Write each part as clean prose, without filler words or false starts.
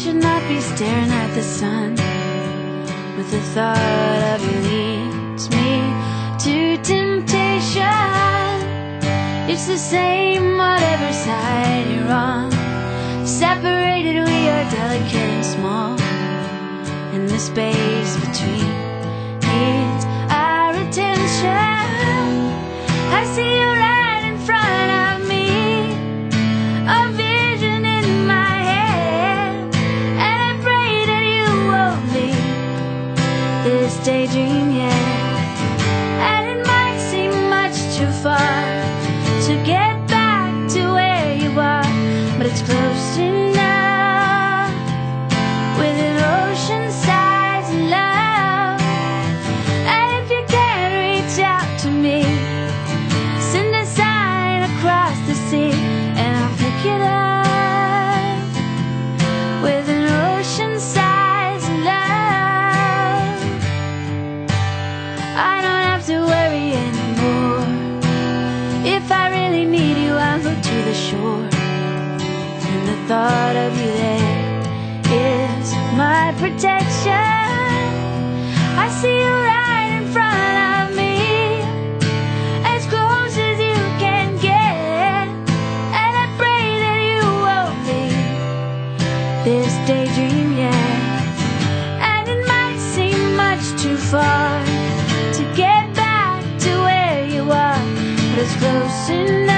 should not be staring at the sun, with the thought of you leads me to temptation. It's the same whatever side you're on. Separated we are delicate and small, and the space between needs our attention. I see you right in front of me, a vision in my head, and I pray that you won't leave this daydream yet. And it might seem much too far to get back to where you are, but it's close enough with an oceanside love. And if you can't reach out to me, send a sign across the sea, and I'll pick it up with an oceanside love. I don't have to worry anymore. If I really need you, I'll go to the shore, and the thought of you there is my protection. I see you right in front of me, as close as you can get, and I pray that you won't leave this daydream yet. And it might seem much too far to get back to where you are, but it's close enough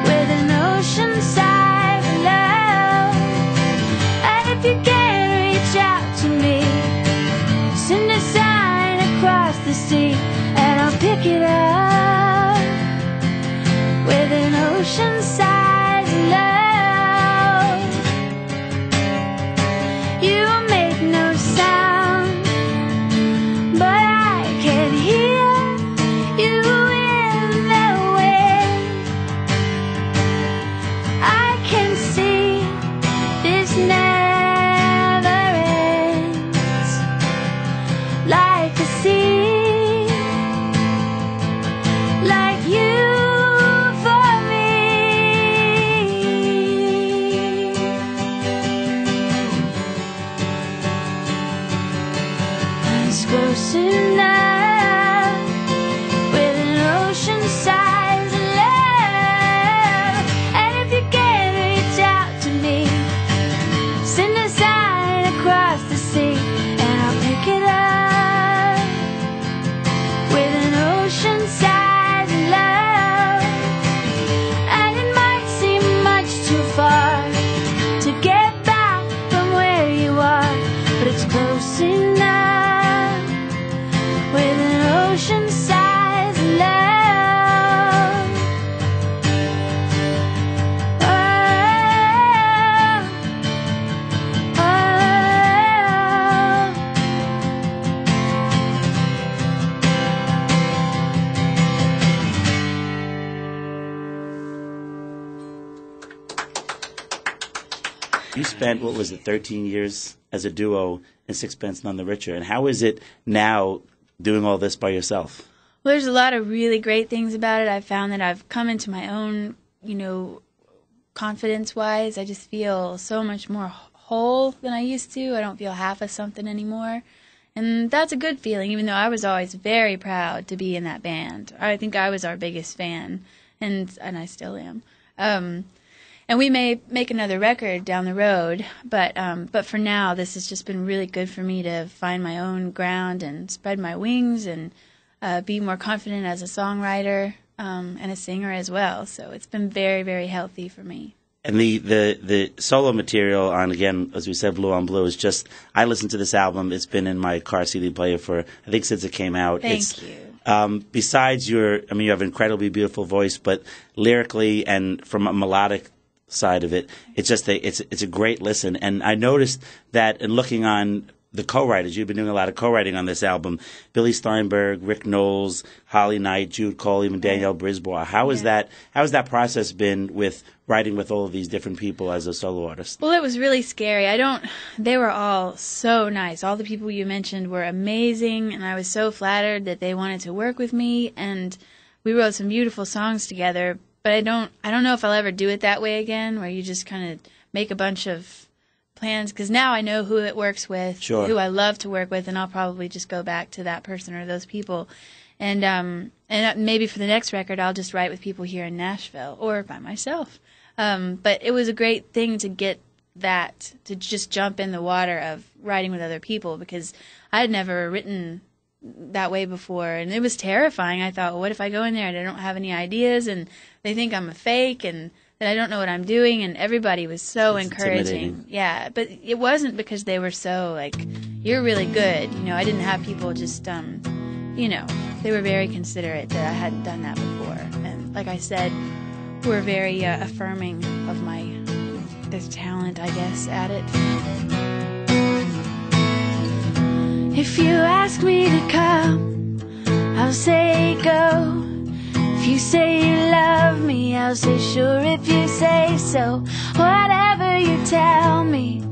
with an oceanside love. And if you can't reach out to me, send a sign across the sea, and I'll pick it up with an oceanside love. You make no sound, but I can hear you in the wind. I can see this never ends, like the sea, like you for me. It's close enough with an oceanside love. And if you can't reach out to me, send a sign across the sea, and I'll pick it up with an oceanside love. And it might seem much too far to get back from where you are, but it's close enough with an oceanside love. Oh, oh, You spent, what was it, 13 years as a duo in Sixpence None The Richer. And how is it now doing all this by yourself? Well, there's a lot of really great things about it. I've found that I've come into my own, confidence-wise. I just feel so much more whole than I used to. I don't feel half of something anymore. And that's a good feeling, even though I was always very proud to be in that band. I think I was our biggest fan, and I still am. And we may make another record down the road, but for now, this has just been really good for me to find my own ground and spread my wings and be more confident as a songwriter and a singer as well. So it's been very, very healthy for me. And the solo material on, again, as we said, Blue on Blue, is just, I listened to this album. It's been in my car CD player for, I think, since it came out. Thank you. Besides you have an incredibly beautiful voice, but lyrically and from a melodic side of it, it's just it's a great listen. And I noticed that in looking on the co-writers, you've been doing a lot of co-writing on this album. Billy Steinberg, Rick Knowles, Holly Knight, Jude Cole, even Danielle Brisbois. How has that process been with writing with all of these different people as a solo artist? Well, it was really scary. They were all so nice. All the people you mentioned were amazing, and I was so flattered that they wanted to work with me, and we wrote some beautiful songs together. But I don't know if I'll ever do it that way again, where you just kind of make a bunch of plans, because now I know who it works with, Sure. who I love to work with, and I'll probably just go back to that person or those people. And maybe for the next record, I'll just write with people here in Nashville or by myself. But it was a great thing to get that, to just jump in the water of writing with other people, because I had never written that way before, and it was terrifying. I thought, well, what if I go in there and I don't have any ideas, and they think I'm a fake, and that I don't know what I'm doing? And everybody was so encouraging. Yeah, but it wasn't because they were so like, you're really good. I didn't have people just, they were very considerate that I hadn't done that before, and like I said, were very affirming of my talent, I guess, at it. If you ask me to come, I'll say go. If you say you love me, I'll say sure if you say so. Whatever you tell me,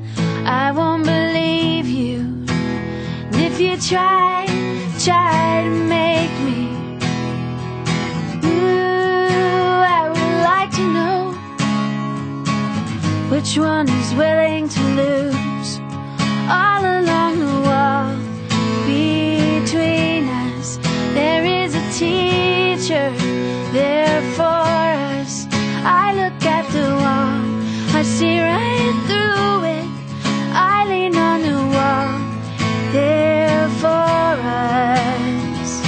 I won't believe you. And if you try to make me, I would like to know which one is willing to lose. All along the wall between us, there is a teacher there for us. I look at the wall, I see right through it. I lean on the wall there for us.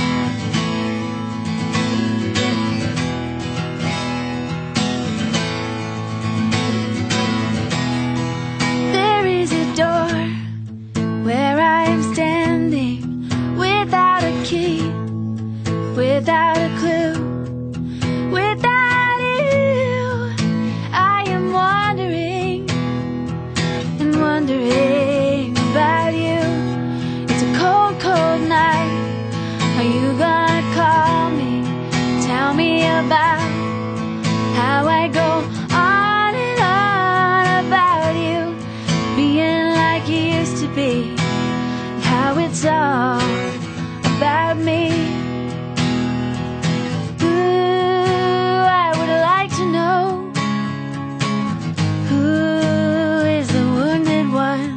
There is a door where I'm standing, without a key, without a clue, without you. I am wondering and wondering about you. It's a cold, cold night. Are you gonna call me, tell me about how I go on and on about you being like you used to be, and how it's all about me? I would like to know who is the wounded one,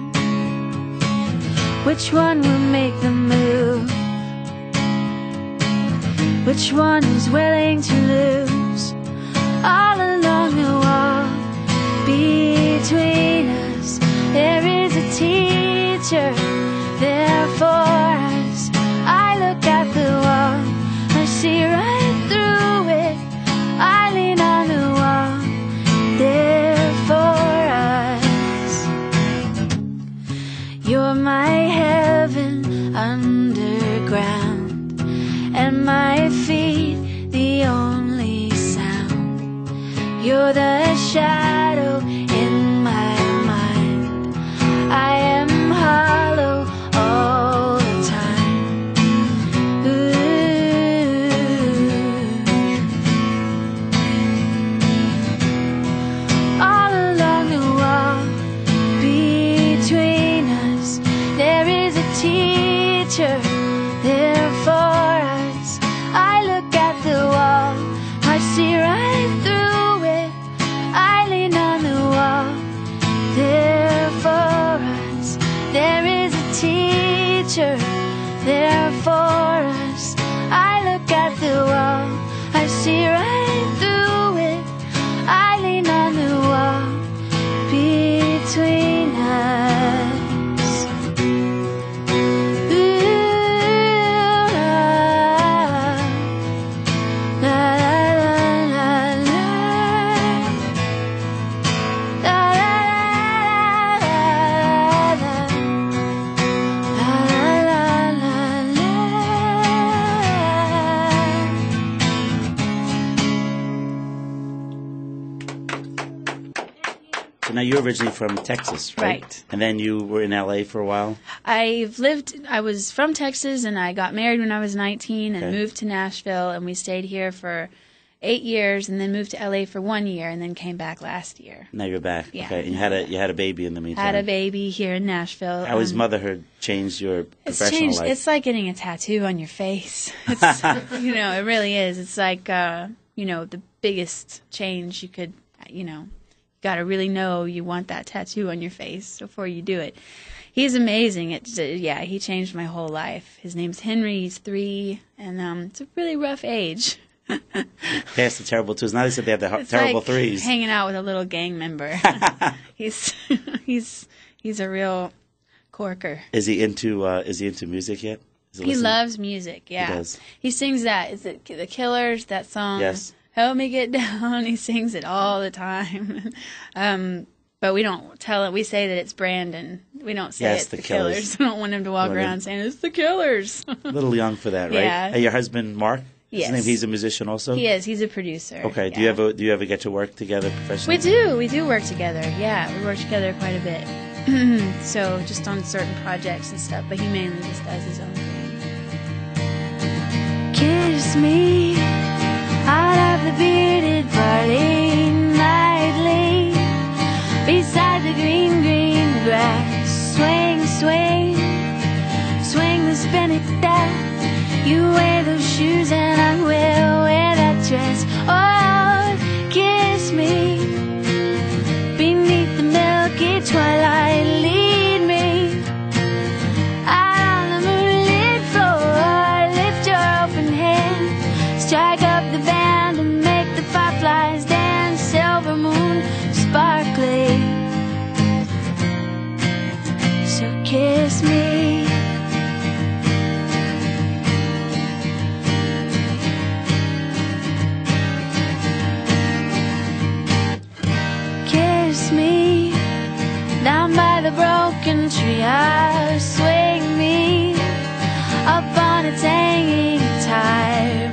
which one will make the move, which one is willing to lose. All along the wall between us, there is a teacher there for us. I look at the wall, I see right through it. I lean on the wall there for us. You're my heaven underground, and my feet the only sound. You're the shadow in my mind. I am hollow all the time. All along the wall between us, there is a teacher there for us. I look at the wall, I see right through it. I lean on the wall there for us. There is a teacher there for us. I look at the wall, I see right through it. I lean on the wall between us. Now, you're originally from Texas, right? Right. And then you were in L.A. for a while? I was from Texas, and I got married when I was 19 and Okay. moved to Nashville, and we stayed here for 8 years, and then moved to L.A. for 1 year, and then came back last year. Now you're back. Yeah. Okay. And you had a baby in the meantime. Had a baby here in Nashville. How has motherhood changed your It's professional changed. life? It's like getting a tattoo on your face. It's, it really is. It's like, the biggest change you could, got to really know you want that tattoo on your face before you do it. He's amazing. He changed my whole life. His name's Henry. He's 3, and it's a really rough age. Past the terrible 2s. Now they said they have the terrible 3s. Hanging out with a little gang member. He's a real corker. Is he into music yet? He loves music. Yeah, he does. He sings that. Is it The Killers? That song. Yes. Help me get down. He sings it all the time. But we don't tell it. We say that it's Brandon. We don't say it's the Killers. We don't want him to walk around saying it's the Killers. A little young for that, right? Yeah. Hey, your husband Mark? Yes. His name, he's a musician also? He is. He's a producer. Okay. Yeah. Do you ever get to work together professionally? We do. We do work together. Yeah, we work together quite a bit. So just on certain projects and stuff, but he mainly just does his own thing. Kiss me out of the bearded barley nightly, beside the green, green grass. Swing, swing, swing the spinning staff. You wear those shoes and I will wear that dress. Oh, kiss me beneath the milky twilight. Lead me out on the moonlit floor. Lift your open hand, strike up the band and make the fireflies dance. Silver moon sparkly, so kiss me. Kiss me down by the broken treehouse. Swing me up on its hanging tire.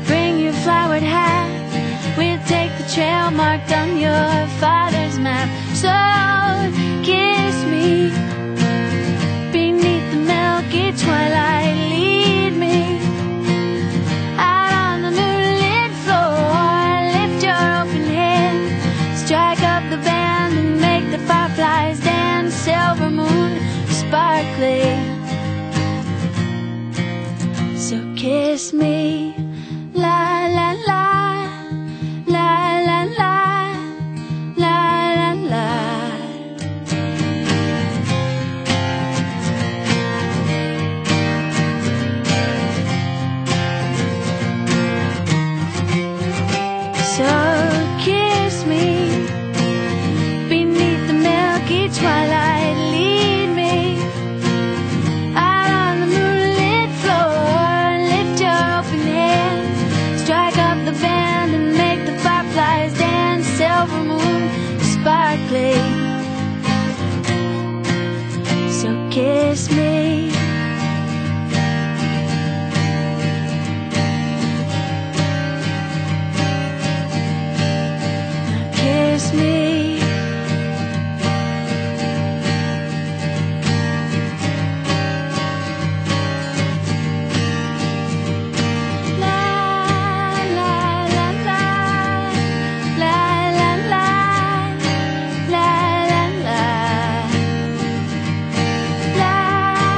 Bring your flowered hat. We'll take the trail marked on your father's map. So kiss me beneath the milky twilight. Lead me out on the moonlit floor. Lift your open hand, strike up the band and make the fireflies dance. Silver moon sparkly, so kiss me. La la la, la la la, la la la. So kiss me beneath the milky twilight. Lead me out on the moonlit floor. Lift your open hand, strike up the band and make the fireflies dance. Silver moon sparkly, so kiss me. Now kiss me. La la la la, la la la, la la la, la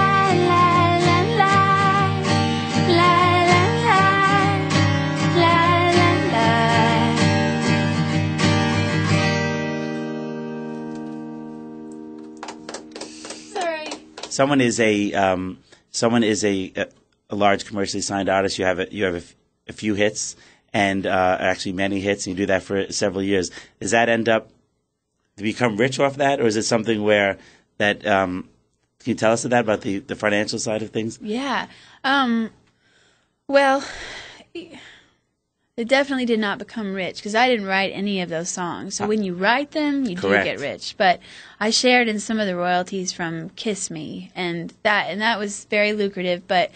la la la, la la la, la la la. Sorry. Someone is a large commercially signed artist. You have a few hits and actually many hits, and you do that for several years. Does that end up to become rich off that, or is it something where that? Can you tell us that about the financial side of things? Yeah. Well, it definitely did not become rich because I didn't write any of those songs. So when you write them, you Correct. do get rich. But I shared in some of the royalties from Kiss Me, and that was very lucrative, but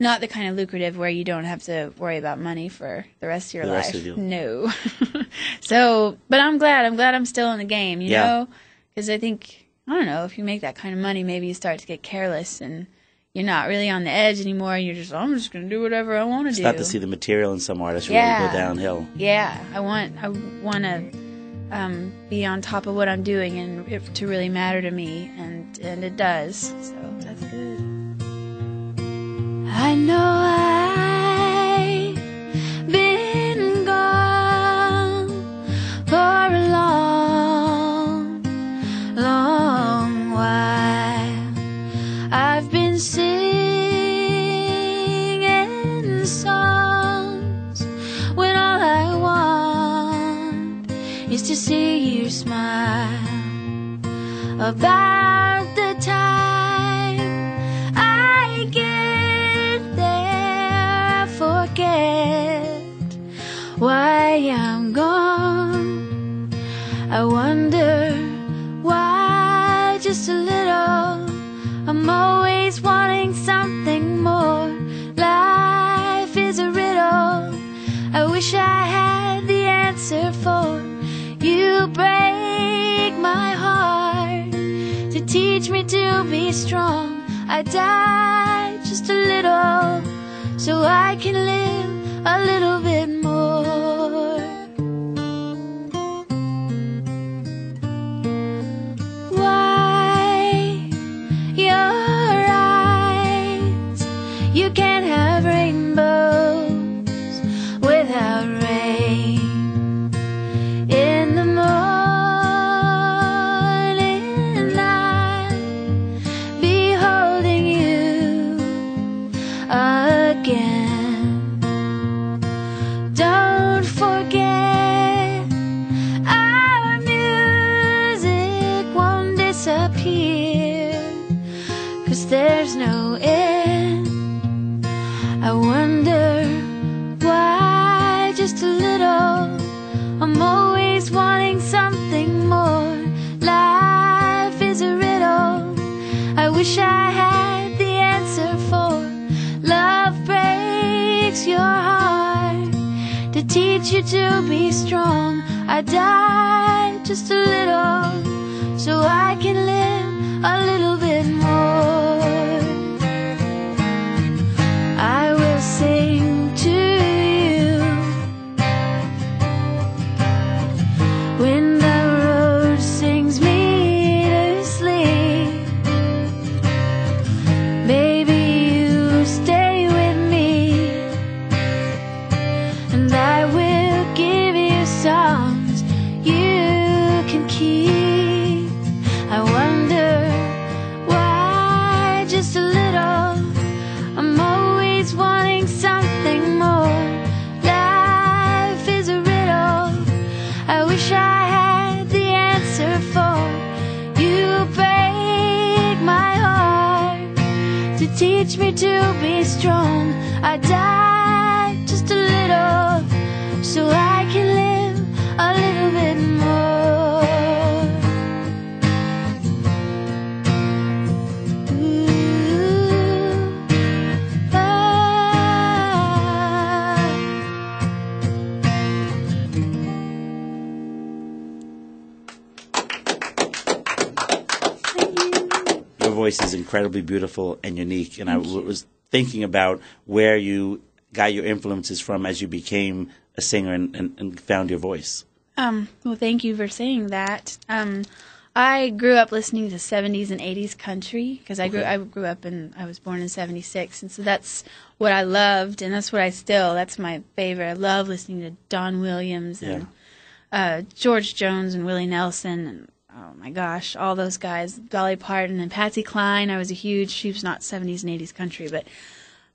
not the kind of lucrative where you don't have to worry about money for the rest of your life. No. So, but I'm glad I'm still in the game, you know? Because I think, I don't know, if you make that kind of money, maybe you start to get careless and you're not really on the edge anymore. You're just, I'm just going to do whatever I want to do. Start to see the material in some artists really go downhill. Yeah, I want to be on top of what I'm doing and it to really matter to me, and it does. So that's good. I know I've been gone used to see you smile about the time I get there, I forget why I'm gone. I wonder why, just a little. I'm always wanting something more. Life is a riddle I wish I had the answer for. You break my heart to teach me to be strong. I die just a little so I can live a little bit more. Why your eyes? You can't have rainbows without rain. In the morning I'll be holding you again. Don't forget our music won't disappear, 'cause there's no end. I wonder why, just a little. I'm always wanting something more. Life is a riddle I wish I had the answer for. Love breaks your heart to teach you to be strong. I die just a little so I can live a little bit more. I will sing to you when the road sings me to sleep. Baby, you stay with me, and I will give you songs you can keep. I wonder why, just a little. I'm always wanting something more. Life is a riddle I wish I had the answer for. You break my heart to teach me to be strong. I die just a little so I can live a little bit more. Ooh, Your voice is incredibly beautiful and unique, and I was thinking about where you got your influences from as you became a singer and found your voice. Well, thank you for saying that. I grew up listening to 70s and 80s country because I grew up I was born in 76, and so that's what I loved, and that's that's my favorite. I love listening to Don Williams and George Jones and Willie Nelson, and oh my gosh, all those guys, Dolly Parton and Patsy Cline. She was not 70s and 80s country, but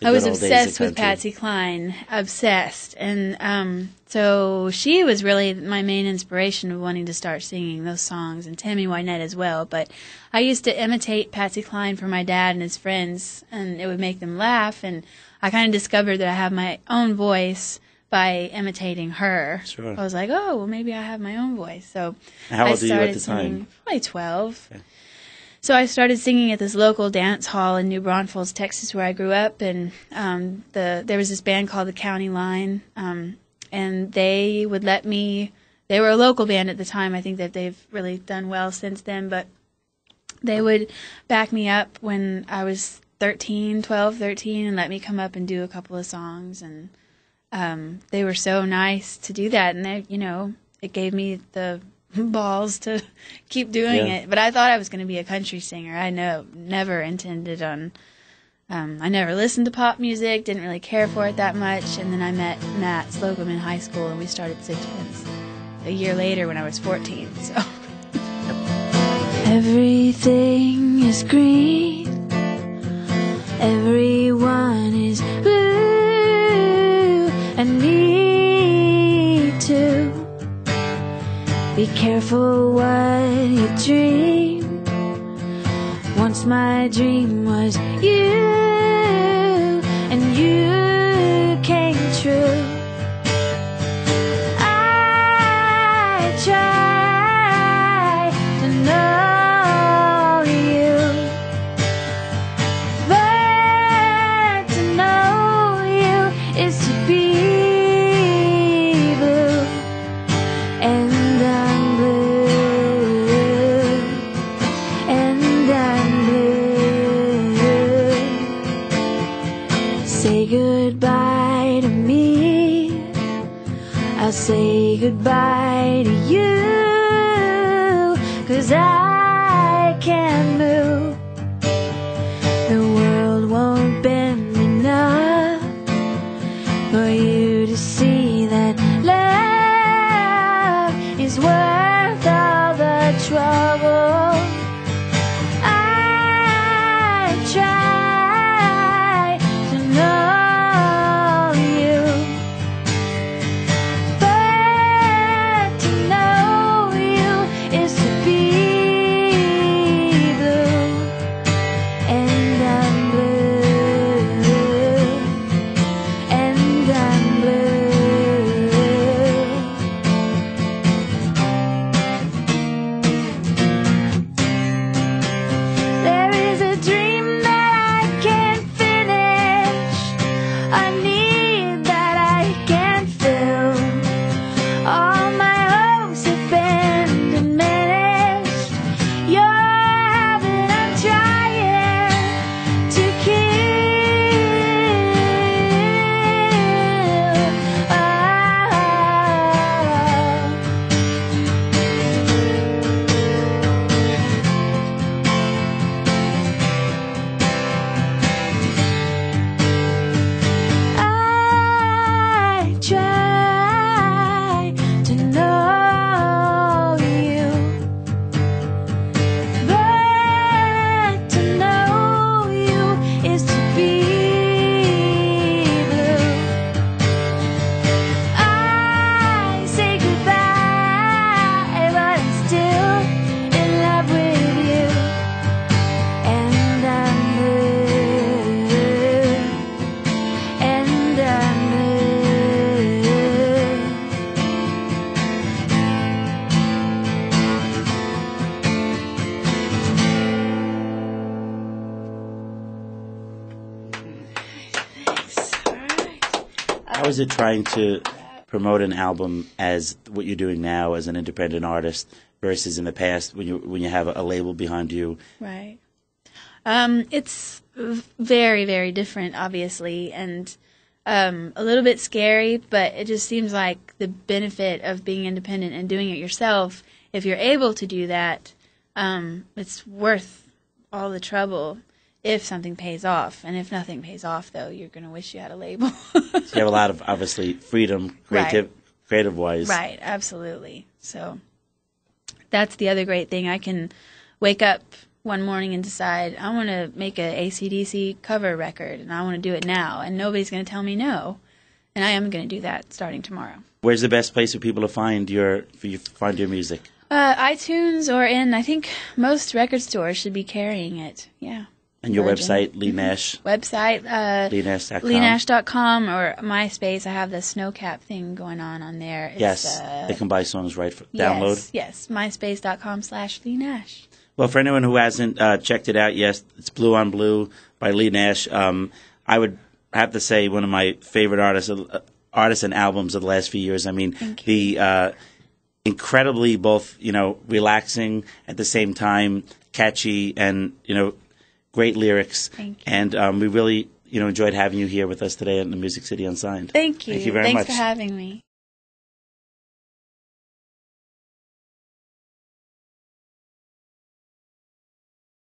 I was obsessed with Patsy Cline, obsessed. And so she was really my main inspiration of wanting to start singing those songs, and Tammy Wynette as well. But I used to imitate Patsy Cline for my dad and his friends, and it would make them laugh. And I kind of discovered that I have my own voice by imitating her. Sure. I was like, oh, well, maybe I have my own voice. So How old were you at the singing, time? Probably 12. Okay. So I started singing at this local dance hall in New Braunfels, Texas, where I grew up, and there was this band called the County Line, and they would let me. They were a local band at the time. I think that they've really done well since then, but they would back me up when I was 12, 13, and let me come up and do a couple of songs, and they were so nice to do that, and they, it gave me the balls to keep doing it. But I thought I was going to be a country singer. I never intended on. I never listened to pop music. Didn't really care for it that much. And then I met Matt Slocum in high school, and we started Sixpence a year later when I was 14. So everything is green. Everyone is blue, and me too. Be careful what you dream. Once my dream was you, and you came true. I try to know you, but to know you is to be blue, and I'm blue, and I'm blue. Say goodbye to me, I'll say goodbye to you, 'cause I can't move. The world won't bend enough for you to see that love is worth all the trouble. I try to know you, but to know you is to be blue, and I'm blue, and I'm blue. There is a dream that I can't finish, a need that I can't fill. All my hopes have been diminished. You're heaven, I'm trying to kill. I try to know you, but to know you is to be blue. I say goodbye, but I'm still in love with you, and I'm blue, and I'm blue. How is it trying to promote an album as what you're doing now as an independent artist versus in the past when you have a label behind you? Right. It's very, very different, obviously, and a little bit scary, but it just seems like the benefit of being independent and doing it yourself, if you're able to do that, it's worth all the trouble if something pays off. And if nothing pays off, though, you're going to wish you had a label. So you have a lot of, obviously, freedom, creative-wise. Right, absolutely. So that's the other great thing. I can wake up one morning and decide, I want to make a AC/DC cover record, and I want to do it now, and nobody's going to tell me no. And I am going to do that starting tomorrow. Where's the best place for people to find your music? iTunes, or I think most record stores should be carrying it. Yeah. And your website, Leigh Nash? Website, LeighNash.com. LeighNash.com, or MySpace. I have the Snowcap thing going on there. It's, yes, they can buy songs for download. Yes, MySpace.com/Leigh Nash. Well, for anyone who hasn't checked it out yet, it's Blue on Blue by Leigh Nash. I would have to say one of my favorite artists and albums of the last few years. I mean, the incredibly both, relaxing at the same time, catchy, and, great lyrics. Thank you. And we really, enjoyed having you here with us today at the Music City Unsigned. Thank you. Thank you very much. Thanks for having me.